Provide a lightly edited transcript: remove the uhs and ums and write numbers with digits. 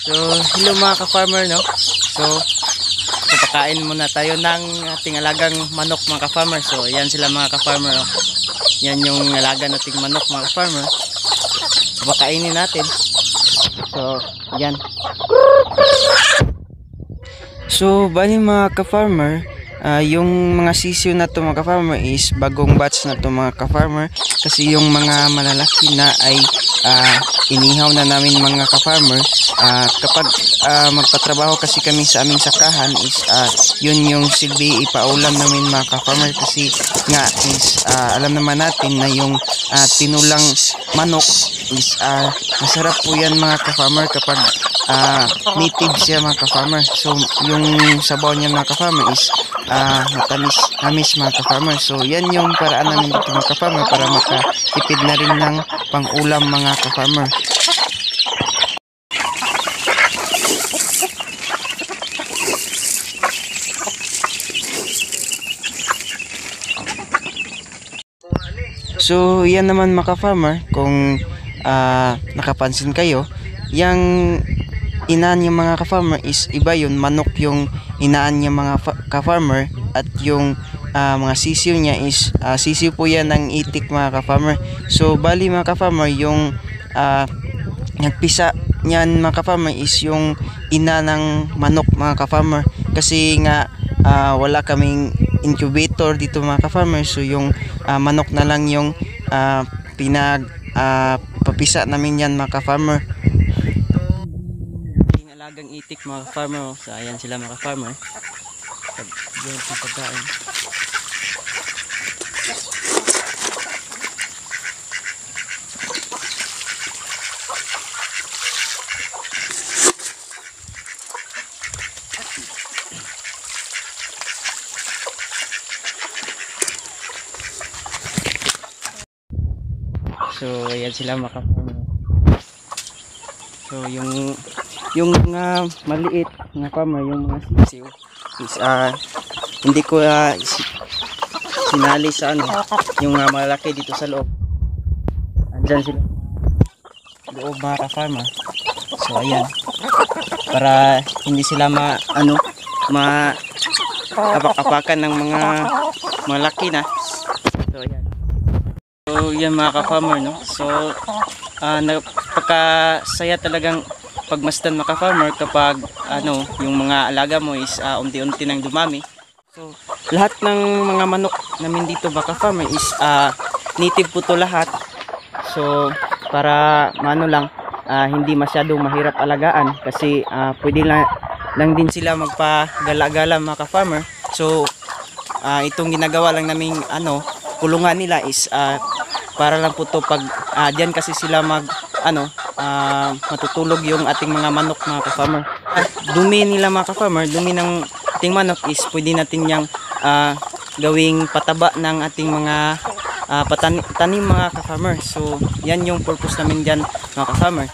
So, hello mga ka-farmer, no? So, papakain muna tayo ng ating alagang manok mga ka-farmer. So, yan sila mga ka-farmer, no? Yan yung alaga nating manok mga ka-farmer. Papakainin natin. So, yan. So, bali mga ka-farmer, yung mga sisiw na to mga ka-farmer is bagong batch na to mga ka-farmer, kasi yung mga malalaki na ay inihaw na namin mga ka-farmer. Kapag magpatrabaho kasi kami sa aming sakahan is yun yung silbi ipaulam namin mga ka-farmer, kasi nga is alam naman natin na yung tinulang manok is masarap po yan mga ka-farmer kapag native siya mga ka-farmer. So yung sabaw niya mga ka-farmer is matamis mga ka-farmer. So yan yung paraan namin dito mga ka-farmer para makatipid na rin ng pang-ulam mga ka-farmer. So yan naman mga ka-farmer, kung nakapansin kayo, yung inaan niya mga ka-farmer is iba yun, manok yung inaan niya mga ka-farmer, at yung mga sisiw niya is sisiw po yan ng itik mga ka-farmer. So bali mga ka-farmer, yung nagpisa niyan mga ka-farmer is yung ina ng manok mga ka-farmer, kasi nga wala kaming incubator dito mga ka-farmer. So yung manok na lang yung papisa namin yan mga ka-farmer. Alagang itik mga ka-farmer. So ayan sila mga ka-farmer. Diyan sa pagkain. So ayan sila mga ka-farmer. So yung mga maliit na farmer, yung mga sisiw is hindi ko sinali sa yung malaki dito sa loob. Andyan sila loob mga ka-farmer. So ayan, para hindi sila apak-apakan ng mga malaki na. So ayan. So yan mga ka-farmer, no? So napakasaya talagang pagmasdan mga ka-farmer kapag yung mga alaga mo is unti-unti nang dumami. So lahat ng mga manok namin dito mga ka-farmer is native po to lahat. So para hindi masyadong mahirap alagaan, kasi pwede lang din sila magpagala-gala mga ka-farmer. So itong ginagawa lang namin kulungan nila is para lang po to pag diyan kasi sila matutulog yung ating mga manok mga ka-farmer. Dumi nila mga ka-farmer, dumi ng ating manok is pwede natin yang gawing pataba ng ating mga tanim mga ka-farmer. So yan yung purpose namin dyan mga ka-farmer.